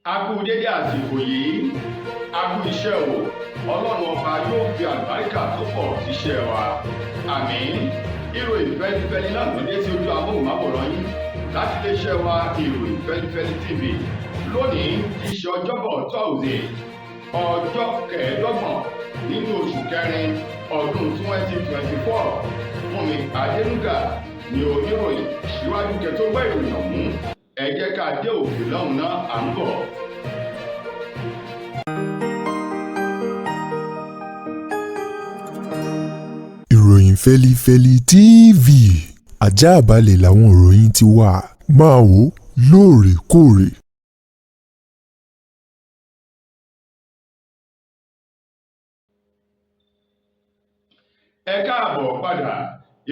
A kú dédé àsìkò yìí, a kú iṣẹ́ o, Ọlọ́run ọba yóò fi àlùbáríkà tó pọ̀ síṣẹ́ wa. Àmín. Ìròyìn fẹ́lifẹ́li náà ló dé sí ojú amóhùnmáwòrán yín láti iléeṣẹ́ wa ìròyìn fẹ́lifẹ́li TV. Lónìí tí í ṣe ọjọ́bọ̀ Thursday, ọjọ́ kẹẹ̀ẹ́dọ́gbọ̀n nínú oṣù kẹrin ọdún 2024. Fúnmi Adénúgà ni oníròyìn. Síwájú kẹ́ tó gbọ́ ìròyìn ọ̀hún, ẹ jẹ́ ká dé òkè lọ́hùn náà à ń bọ̀. Ìròyìn Fẹ́lifẹ́li TV, àjààbálẹ̀ làwọn ìròyìn ti wà, máa wò lóòrèkóòrè. Ẹ káàbọ̀ padà,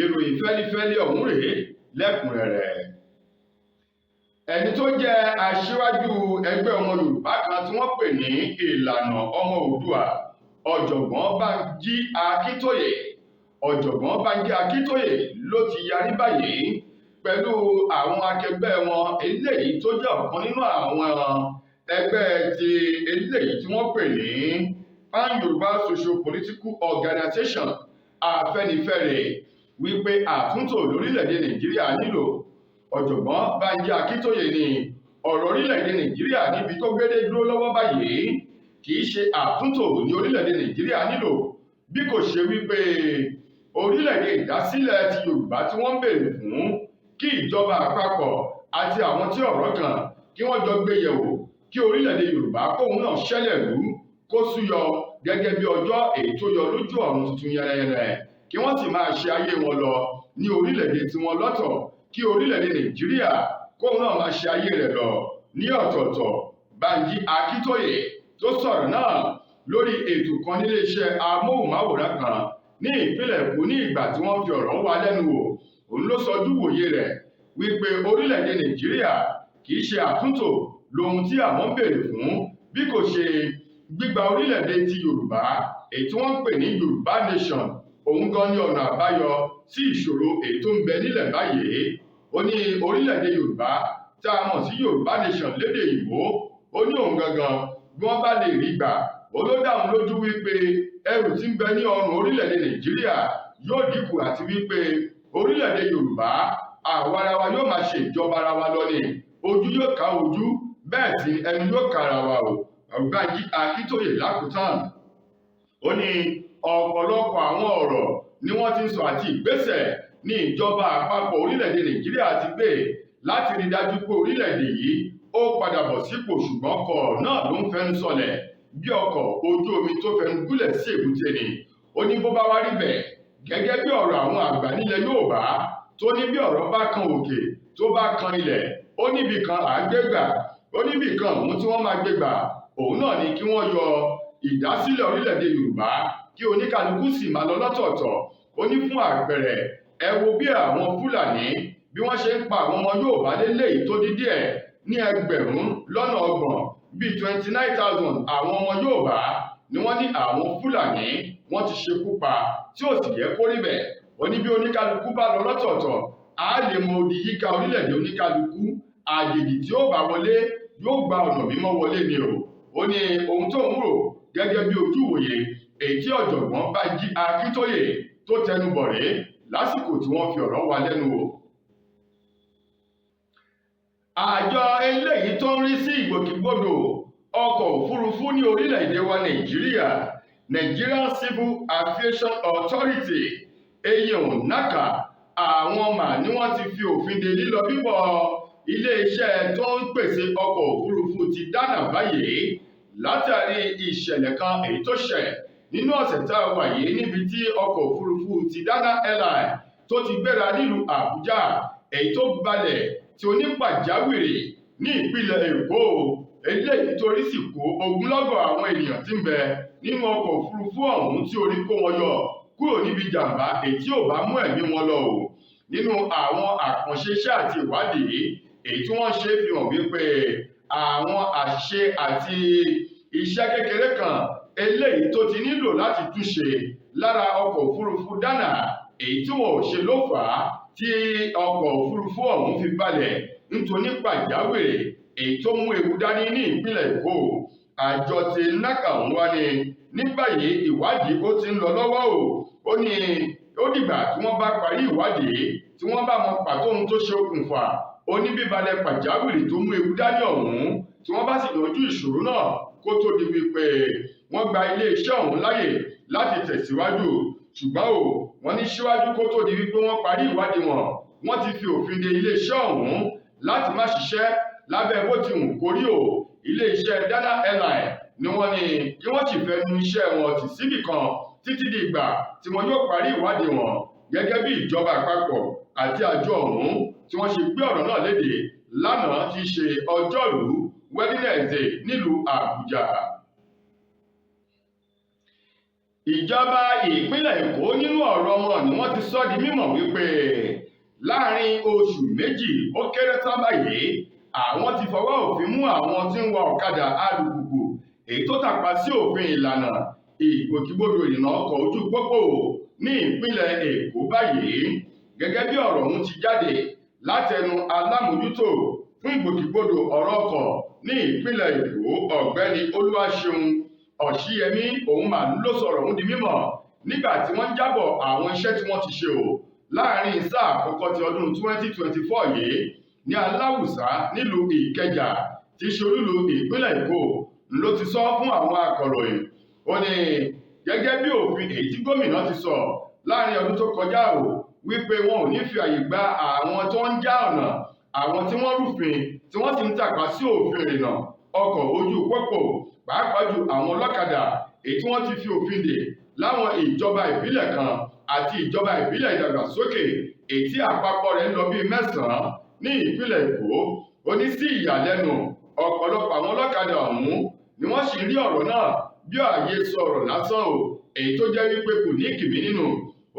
ìròyìn fẹ́lifẹ́li ọ̀hún rèé lẹ́kùnrẹ́rẹ́. Ẹni tó jẹ́ aṣíwájú ẹgbẹ́ ọmọ Yorùbá kan tí wọ́n pè ní Ìlànà Ọmọ Oòduà, ọ̀jọ̀gbọ́n Bánjí Akíntóyè ló ti yarí báyìí pẹ̀lú àwọn akẹgbẹ́ wọn eléyìí tó jẹ́ ọ̀kan nínú àwọn ẹgbẹ́ ti eléyìí tí wọ́n pè ní Pan Yorùbá Socio-Political Organization Afẹ́nifẹ́re wípé àtúntò lórílẹ̀‐èdè Nàìjíríà nílò. Ọ̀jọ̀gbọ́n Bánjí Akíntóyè ní ọ̀rọ̀ orílẹ̀‐èdè Nàìjíríà níbi tó gbédé dúró lọ́wọ́ báyìí kì í ṣe àtúntò ní orílẹ̀‐èdè Nàìjíríà nílò, bí kò ṣe wípé orílẹ̀‐èdè ìdásílẹ̀ ti Yorùbá tí wọ́n ń béèrè fún kí ìjọba àpapọ̀ àti àwọn tí ọ̀rọ̀ kàn kí wọ́n jọ gbé yẹ̀wò kí orílẹ̀‐èdè Yorùbá kóun náà ṣẹlẹ̀ rú kó súyọ gẹ́gẹ́ bí ọjọ́ èyí tó yọ lójú ọ̀run tuntun yẹrẹyẹrẹ, kí wọ́n sì máa ṣe ayé wọn lọ ní orílẹ̀‐èdè tiwọn lọ́tọ̀, kí orílẹ̀‐èdè Nàìjíríà kóun náà máa ṣe ayé rẹ̀ lọ ní ọ̀tọ̀ọ̀tọ̀. Bánjí Akíntóyè tó sọ̀rọ̀ náà lórí ètò kan níléeṣẹ́ amóhùnmáwòrán kan ní ìpínlẹ̀ Èkó ní ìgbà tí wọ́n fi ọ̀rọ̀ wá lẹ́nu wò. Òun ló sọjú wòye rẹ̀ wípé orílẹ̀‐èdè Nàìjíríà kì í ṣe àtúntò lohun tí àwọn ń béèrè fún, bí kò ṣe gbígba orílẹ̀‐èdè ti Yorùbá èyí tí wọ́n ń pè ní Yorùbá Nation. Òun gan ni ọ̀nà àbáyọ sí ìṣòro èyí tó ń bẹ nílẹ̀ báyìí. Ó ní orílẹ̀‐èdè Yorùbá tá a mọ̀ sí Yorùbá Nation lédè Ìgbò, ó ní òun gangan bí wọ́n bá lè rí gbà, ó ló dá òun lójú wípé ẹrù tí ń bẹ ní ọrùn orílẹ̀‐èdè Nàìjíríà yóò dínkù àti wípé orílẹ̀‐èdè Yorùbá àwa ara wa yóò máa ṣe ìjọba ara wa lọ ni, ojú yóò ká ojú bẹ́ẹ̀ sì ẹnu yóò ká ara wa o. Bánjí Akíntóyè lákòótán ó ní ọ̀pọ̀lọpọ̀ àwọn ọ̀rọ̀ ni wọ́n ti ń sọ àti ìgbésẹ̀ ní ìjọba àpapọ̀ orílẹ̀‐èdè Nàìjíríà ti gbé láti rí dájú pé orílẹ̀‐èdè yìí ó padà bọ̀ sípò, ṣùgbọ́n ọkọ̀ náà ló ń fẹnu sọlẹ̀ bí ọkọ̀ ojú omi tó fẹnu gúnlẹ̀ sí èbúté ni. Ó ní bó bá wá rí bẹ́ẹ̀ gẹ́gẹ́ bí ọ̀rọ̀ àwọn àgbà nílẹ̀ Yorùbá tó ní bí ọ̀rọ̀ bá kan òkè tó bá kan ilẹ̀, ó níbi kan à ń gbé gbà, ó níbi kan òun tí wọ́n máa gbé gbà, òun náà ni kí wọ́n yọ ìdásílẹ̀ orílẹ̀‐èdè Yorùbá kí oníkálukú sì máa lọ lọ́tọ̀ọ̀tọ̀. Ó ní fún àpẹẹrẹ ẹ wo bí àwọn Fúlàní bí wọ́n ṣe ń pa àwọn ọmọ Yorùbá léléyìí tó dín díẹ̀ ní ẹgbẹ̀rún lọ́nà ọgbọ̀n bíi 29,000 àwọn ọmọ Yorùbá ni wọ́n ní àwọn Fúlàní wọ́n ti ṣekú pa tí ò sì yẹ kó rí bẹ́ẹ̀. Ó ní bí oníkálukú bá lọ lọ́tọ̀ọ̀tọ̀ á lè mọ odi yíká orílẹ̀‐èdè oníkálukú, àjèjì tí ó bá wọlé yóò gba ọ̀nà mímọ́ wọlé ni o. Ó ní ohun tó ń rò gẹ́gẹ́ bí ojú ìwòye èyí tí ọ̀jọ̀gbọ́n Bánjí Akíntóyè tó tẹnu bọ̀ rèé lásìkò tí wọ́n fi ọ̀rọ̀ wá lẹ́nu wò. Àjọ eléyìí tó ń rí sí ìgbòkègbodò ọkọ̀ òfurufú ní orílẹ̀-èdè wa Nàìjíríà, Nigerian Civil Aviation Authority NACA, àwọn mà ní wọ́n ti fi òfin de lílọ bíbọ̀ ilé-iṣẹ́ tó ń pèsè ọkọ̀ òfurufú ti Dana báyìí látàrí ìṣẹ̀lẹ̀ kan èyí tó ṣẹ̀ nínú ọ̀sẹ̀ tá a wà yìí níbi tí ọkọ̀ òfurufú ti Dana Airline tó ti gbéra nílùú Àbújá èyí tó balẹ̀ tí onípàjáwìrì ní ìpínlẹ̀ Èkó, eléyìí torí sì kó ogunlọ́gọ̀ àwọn ènìyàn tí ń bẹ nínú ọkọ̀ òfurufú ọ̀hún tí orí kó wọn yọ kúrò níbi jàǹbá èyí tí ò bá mú ẹ̀mí wọn lọ o. Nínú àwọn àkànṣe iṣẹ́ àti ìwádìí èyí tí wọ́n ṣe fi hàn wípé àwọn àṣìṣe àti iṣẹ́ kékeré kan eléyìí tó ti nílò láti túnṣe lára ọkọ̀ òfurufú Dana èyí tí wọn ò ṣe ló fà á tí ọkọ̀ òfurufú ọ̀hún fi balẹ̀ nítorí pàjáwìrì èyí tó mú ewu dání ní ìpínlẹ̀ Èkó. Àjọ ti NACA ń wá ní báyìí ìwádìí ó ti ń lọ lọ́wọ́ o. Ó ní ó dìgbà tí wọ́n bá parí ìwádìí tí wọ́n bá mọ pàtó ohun tó ṣe okùnfà oníbíbalẹ̀ pàjáwìrì tó mú ewu dání ọ̀hún, tí wọ́n bá sì yanjú ìṣòro náà kó tó di wípé wọ́n gba iléeṣẹ́ ọ̀hún láyè láti tẹ̀síwájú. Ṣùgbọ́n wọ́n ní síwájú kó tó di wípé wọ́n parí ìwádìí wọ́n ti fi òfin de iléeṣẹ́ ọ̀hún láti má ṣiṣẹ́ lábẹ́ bó ti wù kórí o. Iléeṣẹ́ Dana Airline ni wọ́n ní kí wọ́n sì fẹnu iṣẹ́ wọn tì síbì kan títí di ìgbà tí wọn yóò parí ìwádìí wọn, gẹ́gẹ́ bí ìjọba àpapọ̀ àti àjọ ọ̀hún tí wọ́n ṣe gbé ọ̀rọ̀ náà léde lánàá tí í ṣe ọjọ́rú Wednesday nílùú Àbújá. Ìjọba ìpínlẹ̀ Èkó nínú ọ̀rọ̀ wọn ni wọ́n ti sọ di mímọ̀ wípé láàrin oṣù méjì ó kéré tán báyìí àwọn ti fọwọ́ òfin mú àwọn tí ń wa ọ̀kadà alùpùpù èyí tó tàpá sí òfin ìlànà ìgbòkègbodò ìrìnnà ọkọ̀ ojú pópó ní ìpínlẹ̀ Èkó báyìí, gẹ́gẹ́ bí ọ̀rọ̀ ọ̀hún ti jáde látẹnu alámòjútó fún ìgbòkègbodò ọ̀rọ̀ ọkọ̀ ní ìpínlẹ̀ Èkó ọ̀gbẹ́ni Olúwaṣeun Ọ̀ṣíyẹmí. Òun mà ló sọ̀rọ̀ ọ̀hún di mímọ̀ nígbà tí wọ́n ń jábọ̀ àwọn iṣẹ́ tí wọ́n ti ṣe láàrin sáà àkọ́kọ́ ti ọdún 2024 yìí ní Aláwùsá nílùú Ìkẹjà tí í ṣe olúlu ìpínlẹ̀ Èkó ló ti sọ fún àwọn akọ̀ròyìn. Ó ní gẹ́gẹ́ bí òfin èyí tí gómìnà ti sọ láàrin ọdún tó kọjá wípé wọn ò ní fi àyè gba àwọn tó ń já ọ̀nà, àwọn tí wọ́n rúfin tí wọ́n sì ń tàpá sí òfin ìrìnnà ọkọ̀ ojú pópó, pàápàá jù àwọn ọlọ́kadà èyí tí wọ́n ti fi òfin dè láwọn ìjọba ìbílẹ̀ kan àti ìjọba ìbílẹ̀ ìdàgbàsókè èyí tí àpapọ̀ rẹ̀ ń lọ bíi 9 ní ìpínlẹ̀ Èkó. Ó ní sí ìyàlẹ́nu ọ̀pọ̀lọpọ̀ àwọn ọlọ́kadà ọ̀hún ni wọ́n sì rí ọ̀rọ̀ náà bí ààyè sọ̀rọ̀ lásán èyí tó jẹ́ wípé kò ní kìmí nínú.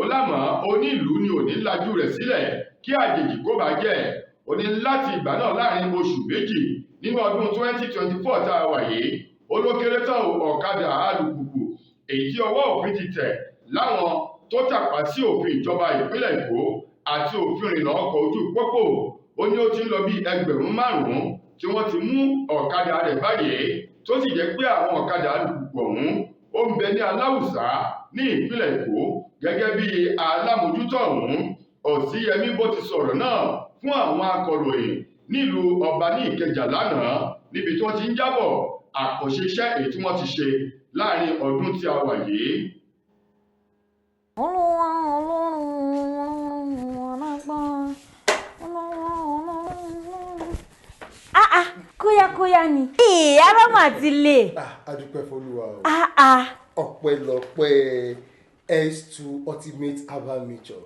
Ó lámọ̀ onílùú ni ò ní lajú rẹ̀ sílẹ̀ kí àjèjì kó bá jẹ́. Ó ní láti ìgbà náà láàrin oṣù méjì nínú ọdún 2024 tá a wà yìí, ó ló kéré tán ọ̀kadà alùpùpù èyí tí ọwọ́ òfin ti tẹ̀ láwọn tó tàpá sí òfin ìjọba ìpínlẹ̀ Èkó àti òfin ìrìnnà ọkọ̀ ojú pópó. Ó ní ó ti ń lọ bí 5,000 tí wọ́n ti mú ọ̀kadà rẹ̀ báyìí, tó sì jẹ́ pé àwọn ọ̀kadà alùpùpù ọ̀hún ó ń bẹ ní Aláwùsá ní ìpínlẹ̀ Èkó, gẹ́gẹ́ bí alámòjútó ọ̀hún Ọ̀ṣíyẹmí bó ti sọ̀rọ̀ náà fún àwọn akọ̀ròyìn nílùú Ọba ní Ìkẹjà lánàá níbi tí wọ́n ti ń jábọ̀ àkànṣe iṣẹ́ èyí tí wọ́n ti ṣe láàrin ọdún tí a wà yìí. Kóyákóyá ni. Ara mà ti lè. A dúpẹ́ f'Olúwa o. Ọpẹ́lọpẹ́ S2 Ultimate Herbal Mixture.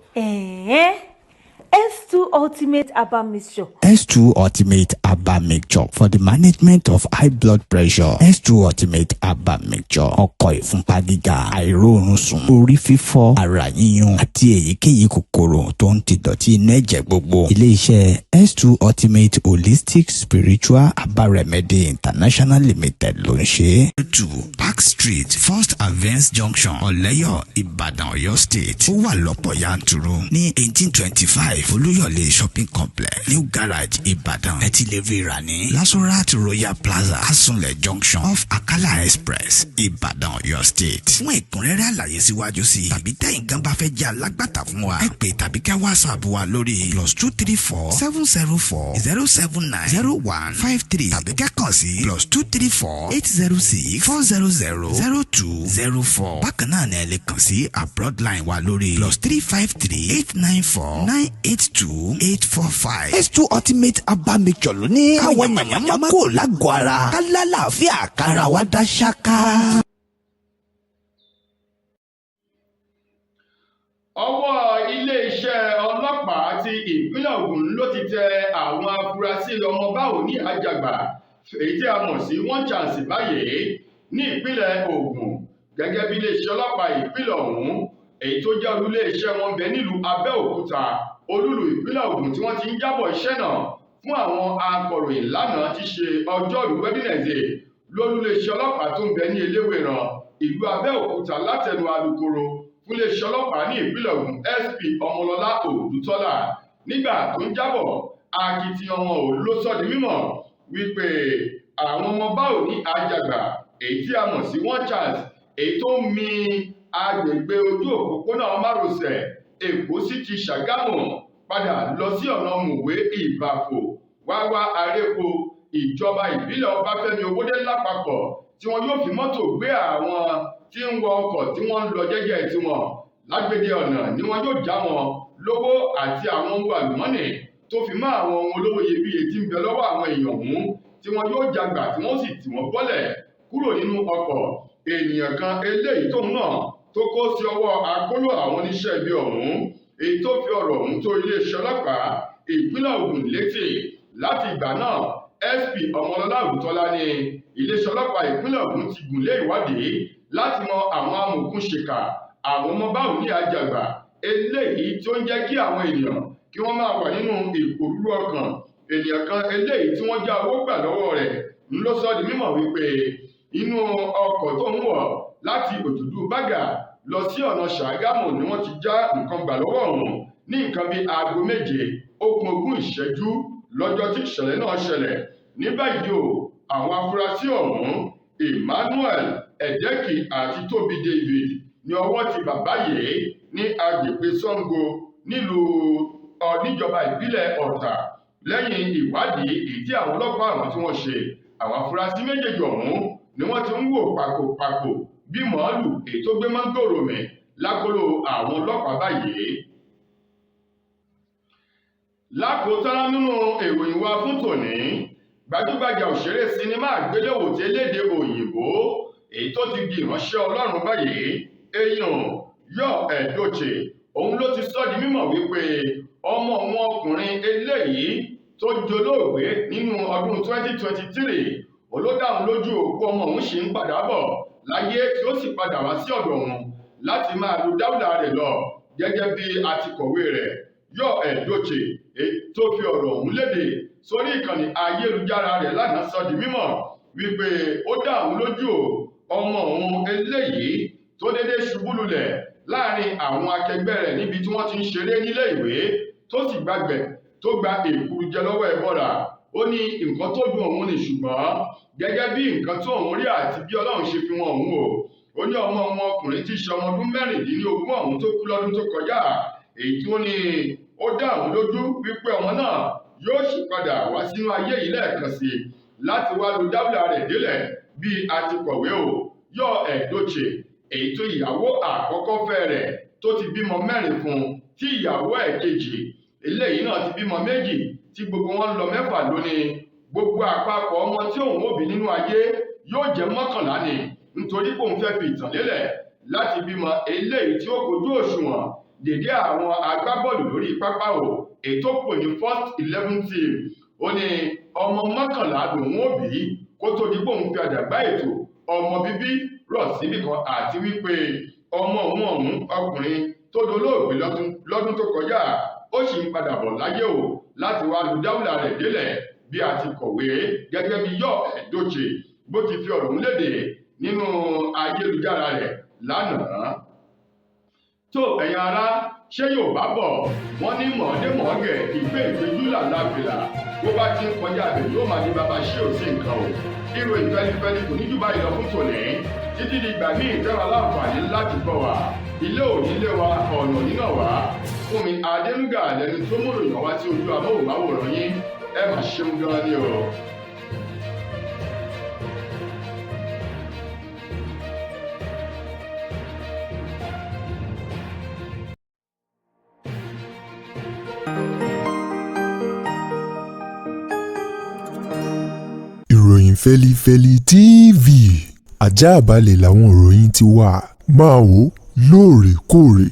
S2 Ultimate Herbal Mixture. S2 Ultimate Herbal Mixture for the management of high blood pressure. S2 Ultimate Herbal Mixture. Ọkọ̀ ìfúnpá gíga, àìróorun sùn, orí fífọ́, ara yíyún àti èyíkéyìí kòkòrò tó ń ti dọ̀tí inú ẹ̀jẹ̀ gbogbo. Ilé-iṣẹ́ S2 Ultimate Holistic Spiritual Herbal Remedy International Limited ló ń ṣe. 2 Park Street, First Avance Junction, Ọ̀lẹ́yọ̀, Ìbàdàn, Ọ̀yọ́ State. Ó wà lọ́pọ̀ yanturu ní 1825. Olúyọ̀lé Shopping Complex, New Garage, Ìbàdàn. Ẹ ti lè rí rà ní Lasorat Royal Plaza, Asunlẹ̀ Junction off Akala Express, Ìbàdàn, Ọ̀yọ́ State. Fún ẹ̀kúnrẹ́rẹ́ àlàyé síwájú sí i tàbí tẹ̀yin gan bá fẹ́ jẹ́ alágbàtà fún wa, ẹ pè tàbí kẹ́ WhatsApp wa lórí +234 704 079 0153 tàbí kẹ́ kàn sí +234 806 400 0204. Bákan náà ni ẹ lè kàn sí abroad line wa lórí +353 894 982-845. S2 Ultimate Herbal Mixture ló ní káwọn èèyàn máa kó lágọ̀ọ́ ara ká lálàáfíà kára wa dá ṣáká. Ọwọ́ iléeṣẹ́ ọlọ́pàá ti ìpínlẹ̀ Ògùn ló ti tẹ àwọn afurasí ọmọ Báòní Àjàgbà èyí tí a mọ̀ sí one chance báyìí ní ìpínlẹ̀ Ògùn, gẹ́gẹ́ bí iléeṣẹ́ ọlọ́pàá ìpínlẹ̀ ọ̀hún èyí tó jẹ́ olú-iléeṣẹ́ wọn bẹ nílùú Abẹ́òkúta olúlu ìpínlẹ̀ Ògùn tí wọ́n ti ń jábọ̀ iṣẹ́ náà fún àwọn akọ̀ròyìn lánàá ti ṣe ọjọ́rú Wednesday lólú-iléeṣẹ́ ọlọ́pàá tó ń bẹ ní Eléwéran ìlú Abẹ́òkúta látẹnu alukoro fún iléeṣẹ́ ọlọ́pàá ní ìpínlẹ̀ Ògùn SP Ọmọlọ́lá Òdútọ́lá nígbà tó ń jábọ̀ akitiyan wọn ló sọ di mímọ̀ wípé àwọn ọmọ Báòní Àjàgbà èyí tí a mọ̀ sí Watchers èyí tó ń mi agbègbè ojú òpópónà márosẹ̀ Èkó sí ti Ṣàgámù padà lọ sí ọ̀nà Mòwe Ìbàfò wá Arépo ìjọba ìbílẹ̀ Ọbáfẹ́mi Owódé lápapọ̀ tí wọn yóò fi mọ́tò gbé àwọn tí ń wọ ọkọ̀ tí wọ́n ń lọ jẹ́jẹ́ tiwọn lágbèdè ọ̀nà ni wọn yóò já wọn lówó àti àwọn ohun àlùmọ́nì tó fi mọ́ àwọn ohun olówó iyebíye tí ń bẹ lọ́wọ́ àwọn èèyàn ọ̀hún tí wọn yóò jagbà tí wọ́n sì tì wọ́n bọ́lẹ̀ kúrò nínú ọkọ̀ ènìyàn kan eléyìí tóun náà tó kó sí ọwọ́ akóló àwọn oníṣẹ́ ibi ọ̀hún èyí tó fi ọ̀rọ̀ ọ̀hún tó iléeṣẹ́ ọlọ́pàá ìpínlẹ̀ Ògùn létí láti ìgbà náà SP Ọmọlọ́lá Ògúntọ́lá ní iléeṣẹ́ ọlọ́pàá ìpínlẹ̀ Ògùn ti gùn lé ìwádìí láti mọ àwọn amòòkùnṣìkà àwọn ọmọ Báòní Àjàgbà eléyìí tó ń jẹ́ kí àwọn ènìyàn kí wọ́n máa wà nínú ìpòrúurú ọkàn ènìyàn kan eléyìí tí wọ́n já owó gbà lọ́wọ́ rẹ̀ ń ló sọ di mímọ̀ wípé inú ọkọ̀ tó ń wọ̀ láti Òjòdú Bágà lọ sí ọ̀nà Ṣàgámù ni wọ́n ti já nǹkan gbà lọ́wọ́ ọ̀hún ní nǹkan bíi aago 7:20 ìṣẹ́jú lọ́jọ́ tí ìṣẹ̀lẹ̀ náà ṣẹlẹ̀. Ní báyìí o àwọn afurasí ọ̀hún Emmanuel Ẹ̀dẹ́kì àti Tóbi David ní ọwọ́ ti bàbá yìí ní agbègbè Ṣàngó níjọba ìbílẹ̀ Ọ̀tà lẹ́yìn ìwádìí èyí tí àwọn ọlọ́pàá àwọn tí wọ́n ṣe àwọn afurasí méjèèjì ọ̀hún ni wọ́n ti ń wò pàkópàkó bí màálù èyí tó gbé mángòrò mì lákòlò àwọn ọlọ́pàá báyìí. Lákòótán nínú ìròyìn wa fún tòní gbajúgbajà òṣèré sinimá àgbéléwò tí elédè òyìnbó èyí tó ti di ìránṣẹ́ Ọlọ́run báyìí èèyàn Yul Edochie òun ló ti sọ di mímọ̀ wípé ọmọ wọn ọkùnrin eléyìí tó dolóògbé nínú ọdún 2023 olódàrún lójú òkú ọmọ òun ṣì ń padà bọ̀ láyé tí ó sì padà wá sí ọ̀dọ̀ òun láti máa lu dáúlà rẹ̀ lọ gẹ́gẹ́ bí atikọ̀wé rẹ̀ Yul Edochie tó fi ọ̀rọ̀ ọ̀hún léde sórí ìkànnì ayélujára rẹ̀ lánàá sọ di mímọ̀ wípé ó dá òun lójú ọmọ òun eléyìí tó dédé ṣubú lulẹ̀ láàrin àwọn akẹgbẹ́ rẹ̀ níbi tí wọ́n ti ń ṣeré nílé ìwé tó sì gbàgbẹ́ tó gba èkuru jẹ lọ́wọ́ ẹbọra ó ní nǹkan tó dùn òun ní ṣùgbọ́n gẹ́gẹ́ bí nǹkan tó òun rí àti bí Ọlọ́run ṣe fi wọn òun ó ní ọmọ wọn ọkùnrin tí í ṣe ọmọ ọdún 16 ọ̀hún tó kú lọ́dún tó kọjá èyí tí ó ní ó dá òun lójú wípé ọmọ náà yóò sì padà wá sínú ayé yìí lẹ́ẹ̀kan sí láti wá lu dábìlà rẹ̀ délẹ̀ bí atikọ̀wé Yul Edochie èyí tó ìyàwó àkọ́kọ́ fẹ́ rẹ̀ tó ti bímọ 4 fún tí ìyàwó ẹ̀kejì eléyìí náà ti bímọ 2 tí gbogbo wọn lọ 6 lónìí gbogbo àpapọ̀ ọmọ tí òun ó bí nínú ayé yóò jẹ́ 11 ni nítorí pé òun fẹ́ fi ìtàn lélẹ̀ láti bímọ eléyìí tí ó kojú òṣùwọ̀n dèdé àwọn agbábọ́ọ̀lù lórí pápá èyí tó pè ní first 11 team ó ní ọmọ 11 lòun ó bí kó tó di pé òun fi àdàgbà ètò ọmọ bíbí rọ̀ síbì kan àti wípé ọmọ òun ọ̀hún ọkùnrin tó dolóògbé lọ́dún tó kọjá ó sì ń padà bọ̀ láyé láti wá lu dáúlà rẹ̀ délẹ̀ bí a ti kọ̀wé gẹ́gẹ́ bí Yul Edochie bó ti fi ọ̀rọ̀ léde nínú ayélujára rẹ̀ lánàá. tó ẹ̀yin ará ṣé yóò bá bọ̀ wọ́n ní mọ̀ọ́dẹ́mọ̀ọ́gẹ̀ ìgbé ìgbéjú làlábìlà bó bá ti ń kọjá rẹ̀ yóò máa ní bàbá ṣé ò sí nǹkan ìròyìn fẹ́lifẹ́li kò ní jù báyìí lọ fún tòní títí di ìgbà míì tẹ́wà láǹfààní láti gbọ́ wa ilé òní ilé wa ọ̀nà nínà wá fún mi Adénúgà lẹni tó mú ìròyìn wá sí ojú amóhùnmáwòrán yín ẹ mà ṣeun gan ni o. Ìròyìn Fẹ́lifẹ́li TV àjààbálẹ̀ làwọn ìròyìn ti wà máa wò lóòrèkóòrè.